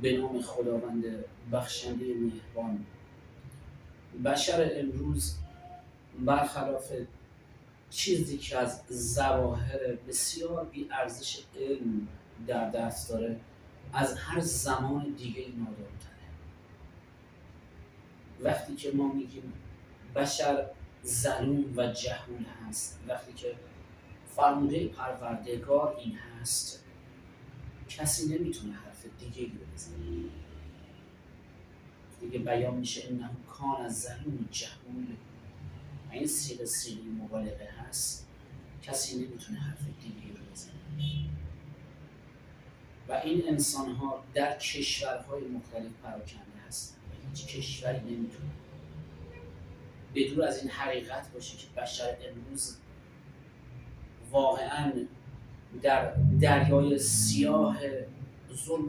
به نام خداوند بخشنده مهربان. بشر امروز برخلاف چیزی که از ظواهر بسیار بی ارزش علم در دست داره، از هر زمان دیگه نادرتره. وقتی که ما میگیم بشر ظلوم و جهول هست، وقتی که فرموده پروردگار این هست، کسی نمیتونه حرف دیگه رو بزنه. دیگه بیان میشه انه کان ظلوم جهول، این سیغه مبالغه هست، کسی نمیتونه حرف دیگه رو بزنه. و این انسان ها در کشورهای مختلف پراکنده هستن و هیچ کشوری نمیتونه بدور از این حقیقت باشه که بشر امروز واقعا در دریای سیاه ظلم